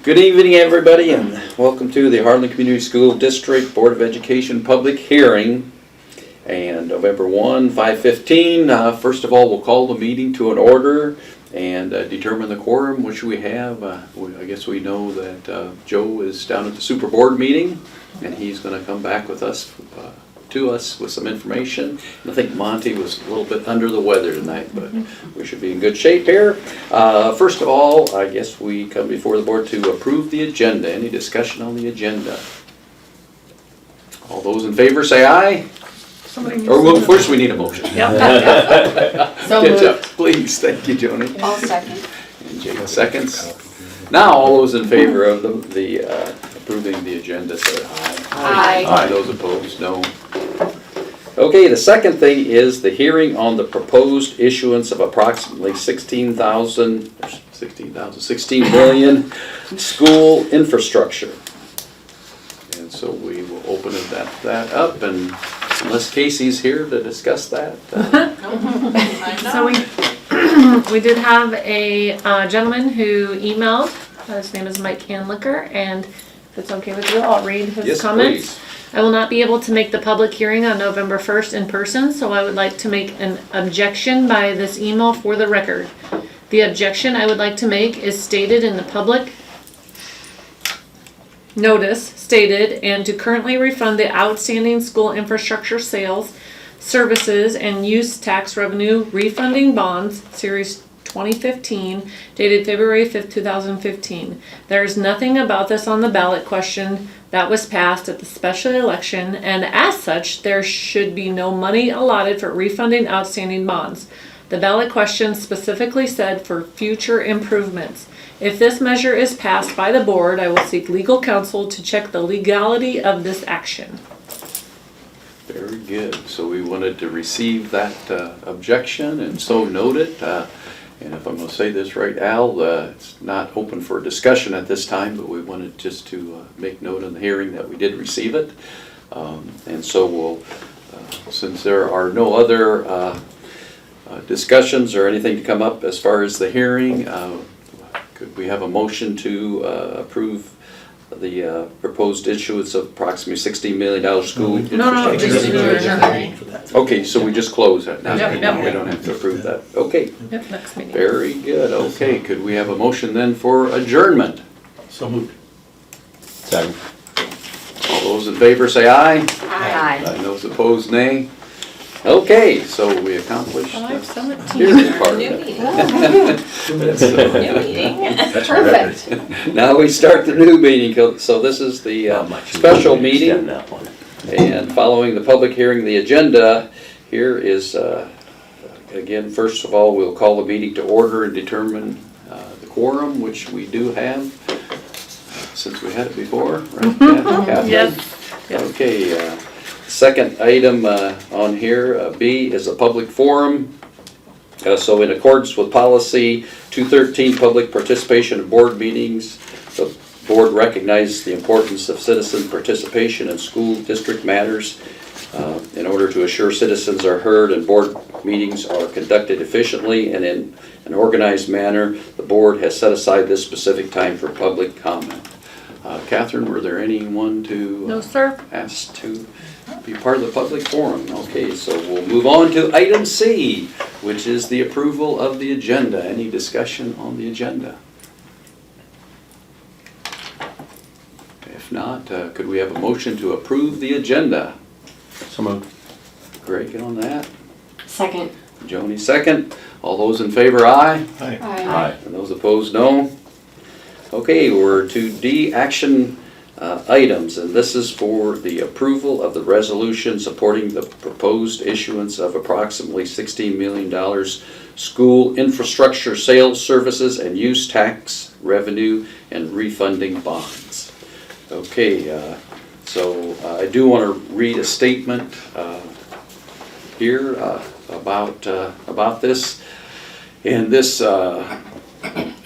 Good evening, everybody, and welcome to the Harlan Community School District Board of Education public hearing. And November 1, 5:15. First of all, we'll call the meeting to an order and determine the quorum, which we have. I guess we know that Joe is down at the Super Board meeting, and he's going to come back with us to us with some information. And I think Monty was a little bit under the weather tonight, but we should be in good shape here. First of all, I guess we come before the board to approve the agenda. Any discussion on the agenda? All those in favor say aye. Or first we need a motion. Yep. So Catch up, please. Thank you, Joni. I'll second. And Jake seconds. Now, all those in favor of the approving the agenda say aye. Aye. Aye. Those opposed, no. Okay, the second thing is the hearing on the proposed issuance of approximately 16 million school infrastructure. And so we will open that up, and unless Casey's here to discuss that. So we did have a gentleman who emailed. His name is Mike Hanlicker, and if it's okay with you, I'll read his comments. Please. I will not be able to make the public hearing on November 1st in person, so I would like to make an objection by this email for the record. The objection I would like to make is stated in the public notice stated, and to currently refund the outstanding school infrastructure sales, services, and use tax revenue refunding bonds, Series 2015, dated February 5th, 2015. There is nothing about this on the ballot question that was passed at the special election, and as such, there should be no money allotted for refunding outstanding bonds. The ballot question specifically said for future improvements. If this measure is passed by the board, I will seek legal counsel to check the legality of this action. Very good. So we wanted to receive that objection, and so note it. And if I'm going to say this right, Al, it's not open for discussion at this time, but we wanted just to make note in the hearing that we did receive it. And so we'll, since there are no other discussions or anything to come up as far as the hearing, could we have a motion to approve the proposed issuance of approximately $16 million school infrastructure? Okay, so we just close that now. Yep. We don't have to approve that. Okay. Yep, next meeting. Very good. Okay, could we have a motion then for adjournment? So moved. Second. All those in favor say aye. Aye. And those opposed, nay. Okay, so we accomplished the 5:17. hearing part of New it. meeting. 2 minutes. New meeting. Perfect. Now we start the new meeting. So this is the special meeting. And following the public hearing, the agenda here is, again, first of all, we'll call the meeting to order and determine the quorum, which we do have, since we had it before, right? Catherine? Yes. Okay, second item on here, B, is a public forum. So in accordance with policy 213, public participation in board meetings, the board recognizes the importance of citizen participation in school district matters. In order to assure citizens are heard and board meetings are conducted efficiently and in an organized manner, the board has set aside this specific time for public comment. Catherine, were there anyone to No, sir. ask to be part of the public forum? Okay, so we'll move on to item C, which is the approval of the agenda. Any discussion on the agenda? If not, could we have a motion to approve the agenda? So moved. Greg on that. Second. Joni second. All those in favor, aye. Aye. And those opposed, no. Okay, we're to D, action items, and this is for the approval of the resolution supporting the proposed issuance of approximately $16 million school infrastructure sales, services, and use tax revenue and refunding bonds. Okay, so I do want to read a statement here about this, and this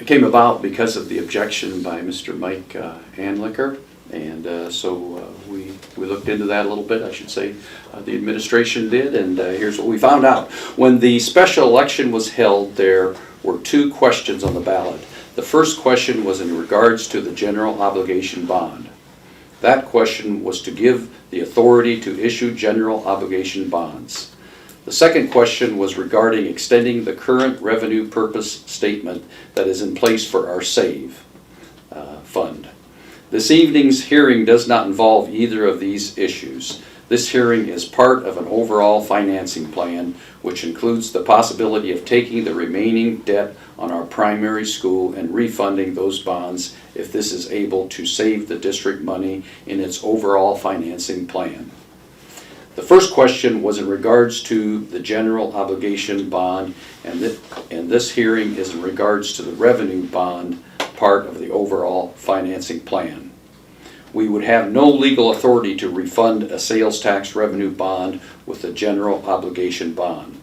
came about because of the objection by Mr. Mike Hanlicker, and so we looked into that a little bit, I should say. The administration did, and here's what we found out. When the special election was held, there were two questions on the ballot. The first question was in regards to the general obligation bond. That question was to give the authority to issue general obligation bonds. The second question was regarding extending the current revenue purpose statement that is in place for our SAVE fund. This evening's hearing does not involve either of these issues. This hearing is part of an overall financing plan, which includes the possibility of taking the remaining debt on our primary school and refunding those bonds if this is able to save the district money in its overall financing plan. The first question was in regards to the general obligation bond, and this hearing is in regards to the revenue bond part of the overall financing plan. We would have no legal authority to refund a sales tax revenue bond with a general obligation bond.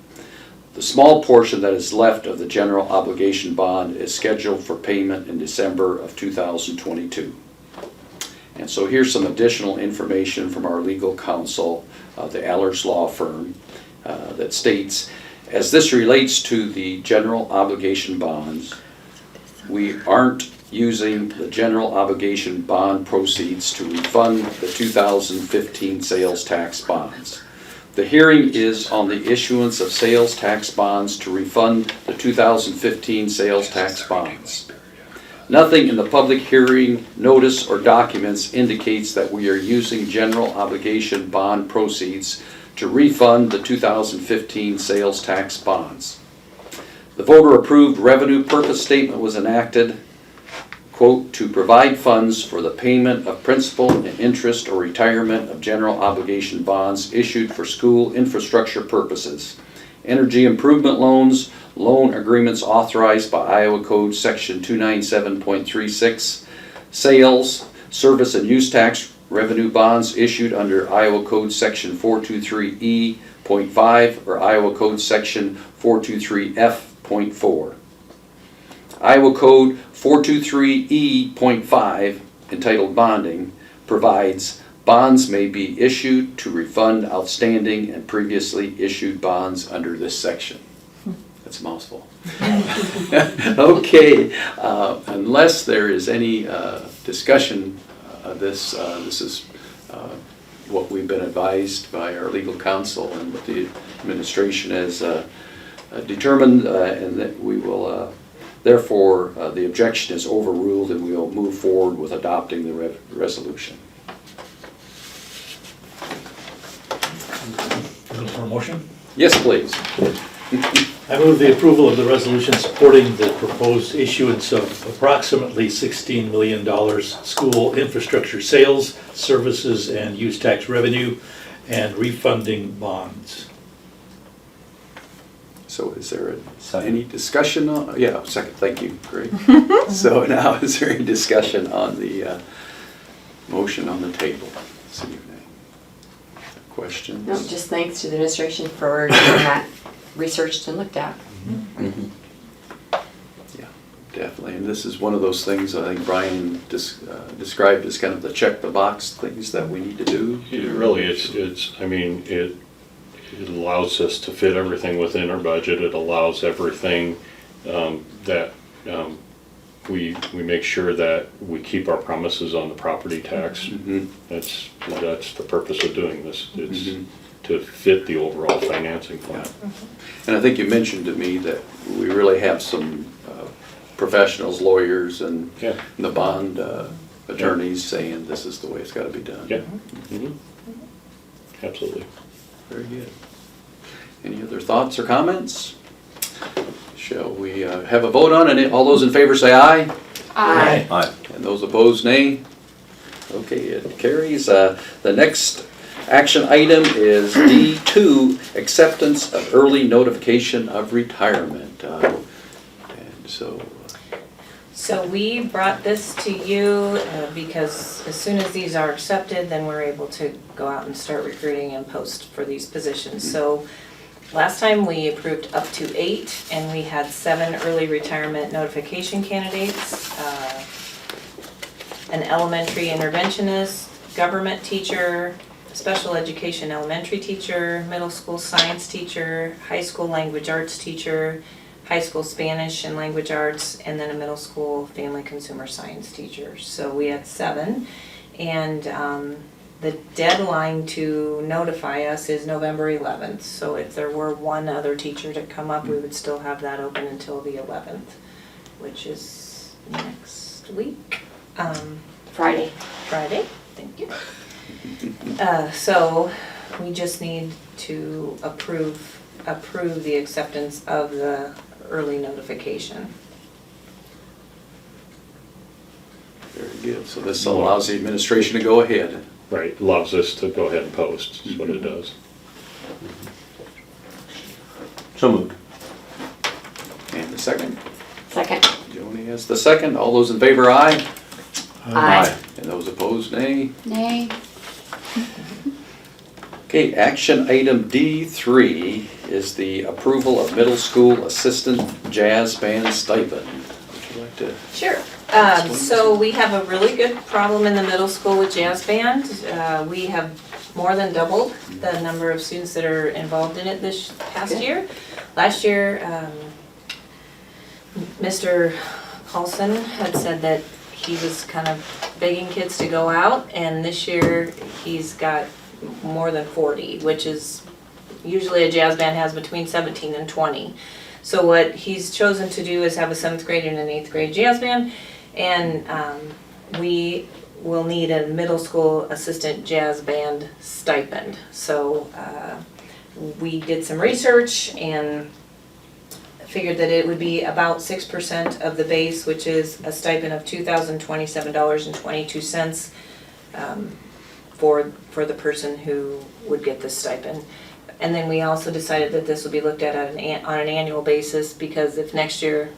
The small portion that is left of the general obligation bond is scheduled for payment in December of 2022. And so here's some additional information from our legal counsel, the Allers Law Firm, that states, as this relates to the general obligation bonds, we aren't using the general obligation bond proceeds to refund the 2015 sales tax bonds. The hearing is on the issuance of sales tax bonds to refund the 2015 sales tax bonds. Nothing in the public hearing notice or documents indicates that we are using general obligation bond proceeds to refund the 2015 sales tax bonds. The voter-approved revenue purpose statement was enacted, quote, to provide funds for the payment of principal and interest or retirement of general obligation bonds issued for school infrastructure purposes, energy improvement loans, loan agreements authorized by Iowa Code Section 297.36, sales, service and use tax revenue bonds issued under Iowa Code Section 423E.5 or Iowa Code Section 423F.4. Iowa Code 423E.5, entitled Bonding, provides bonds may be issued to refund outstanding and previously issued bonds under this section. That's a mouthful. Okay, unless there is any discussion of this, this is what we've been advised by our legal counsel and what the administration has determined, and that we will, therefore, the objection is overruled and we will move forward with adopting the resolution. Looking for a motion? Yes, please. I move the approval of the resolution supporting the proposed issuance of approximately $16 million school infrastructure sales, services, and use tax revenue, and refunding bonds. So is there Second. any discussion on, yeah, second, thank you, great. So now is there any discussion on the motion on the table this evening? Questions? No, just thanks to the administration for getting that researched and looked at. Mhm. Yeah, definitely, and this is one of those things I think Brian described as kind of the check the box things that we need to do. It really, it's, I mean, it allows us to fit everything within our budget. It allows everything that we make sure that we keep our promises on the property tax. Mhm. That's the purpose of doing this. It's Mhm. to fit the overall financing plan. Yeah. And I think you mentioned to me that we really have some professionals, lawyers, and Yeah. the bond attorneys saying this is the way it's got to be done. Yeah. Mhm. Absolutely. Very good. Any other thoughts or comments? Shall we have a vote on it? All those in favor say aye, Aye. Aye. and those opposed nay. Okay, it carries. The next action item is D2, acceptance of early notification of retirement. And so, So we brought this to you because as soon as these are accepted, then we're able to go out and start recruiting and post for these positions. So last time we approved up to 8, and we had 7 early retirement notification candidates. An elementary interventionist, government teacher, special education elementary teacher, middle school science teacher, high school language arts teacher, high school Spanish and language arts, and then a middle school family consumer science teacher. So we had 7, and the deadline to notify us is November 11th. So if there were one other teacher to come up, we would still have that open until the 11th, which is next week. Friday. Friday, thank you. So we just need to approve the acceptance of the early notification. Very good. So this allows the administration to go ahead. Right, allows us to go ahead and post, is what it does. So moved. And the second, Second. Joni has the second. All those in favor, aye. Aye. And those opposed, nay. Nay. Okay, action item D3 is the approval of middle school assistant jazz band stipend. Would you like to? Sure. So we have a really good problem in the middle school with jazz band. We have more than doubled the number of students that are involved in it this past year. Last year, Mr. Paulson had said that he was kind of begging kids to go out, and this year he's got more than 40, which is usually a jazz band has between 17 and 20. So what he's chosen to do is have a 7th grade and an 8th grade jazz band, and we will need a middle school assistant jazz band stipend. So we did some research and figured that it would be about 6% of the base, which is a stipend of $2,027.22 for the person who would get this stipend. And then we also decided that this will be looked at on an annual basis, because if next year,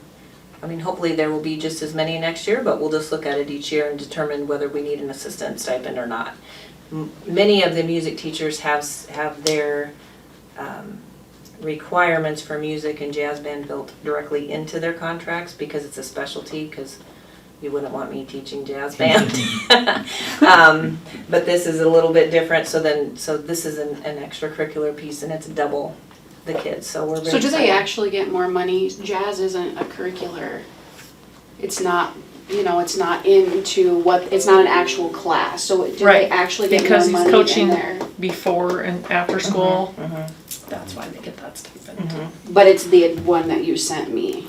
I mean, hopefully there will be just as many next year, but we'll just look at it each year and determine whether we need an assistant stipend or not. Many of the music teachers have their requirements for music and jazz band built directly into their contracts, because it's a specialty, because you wouldn't want me teaching jazz band. But this is a little bit different, so this is an extracurricular piece, and it's double the kids, so we're very So do they excited. actually get more money? Jazz isn't a curricular, it's not, it's not into what, it's not an actual class, so do they Right, actually get more because money he's coaching in there? before and after school. Mhm. That's why they get that stipend. But it's the one that you sent me?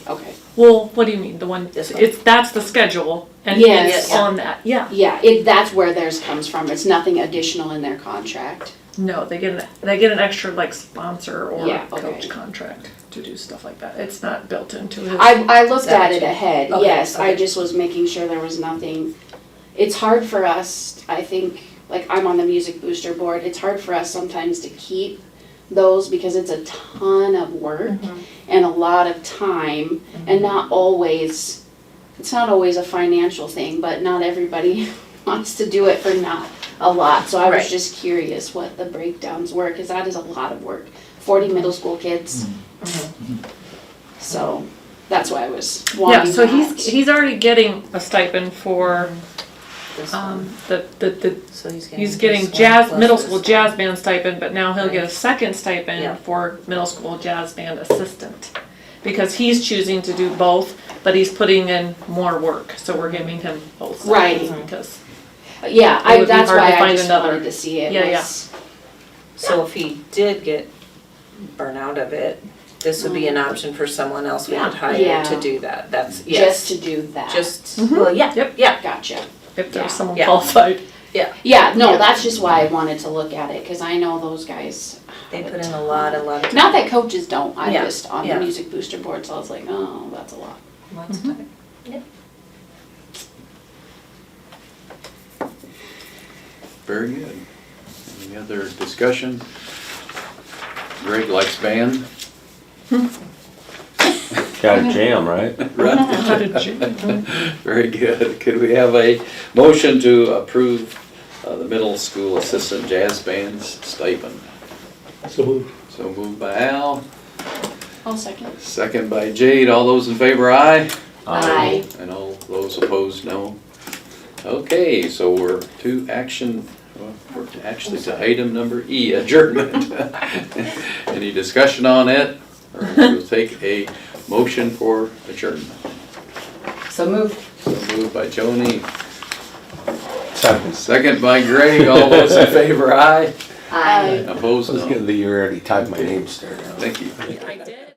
Okay. Well, what do you mean, the one, This one. that's the schedule, and Yes. it's on that, yeah. Yeah, that's where theirs comes from, it's nothing additional in their contract. No, they get an extra like sponsor or Yeah, okay. coach contract to do stuff like that. It's not built into his. I looked at it Gotcha. ahead, Okay, yes, I okay. just was making sure there was nothing. It's hard for us, I think, like I'm on the Music Booster Board, it's hard for us sometimes to keep those because it's a ton of work and a lot of time, and it's not always a financial thing, but not everybody wants to do it for not a lot. So I was Right. just curious what the breakdowns were, because that is a lot of work. 40 middle school kids. So that's why I was wanting Yeah, so that. he's already getting a stipend for This one. the So he's getting this one jazz plus middle this school one. jazz band stipend, but now he'll get a Right. second stipend Yeah. for middle school jazz band assistant. Because he's choosing to do both, but he's putting in more work, so we're giving him both Right. stipends because Yeah, It would be that's hard to why I find just another. wanted to see it. Yeah, was- So if he did get burnt out of it, this would be an option for someone else we would hire Yeah. to do that. That's, Just yes. to do that. Just, well, yeah, Yep. yeah. Gotcha. if there's Yeah. someone Yeah. qualified. Yeah, no, Yeah. that's just why I wanted to look at it, because I know those guys. They put in a lot of time. Not that coaches don't, I'm Yeah, just on yeah. the Music Booster Board, so I was like, oh, that's a lot. Lots of time. Very good. Any other discussion? Greg likes band. Got a jam, right? How did you? Very good. Could we have a motion to approve the middle school assistant jazz band's stipend? So moved. So moved by Al, I'll second. second by Jade. All those in favor, aye? Aye. And all those opposed, no? Okay, so we're actually to item number E, adjournment. Any discussion on it? Or we'll take a motion for adjournment. So moved. So moved by Joni, Second. second by Greg. All those in favor, aye. Aye. Opposed, I was no. getting the, you already typed my name, Sarah. Thank you. I did.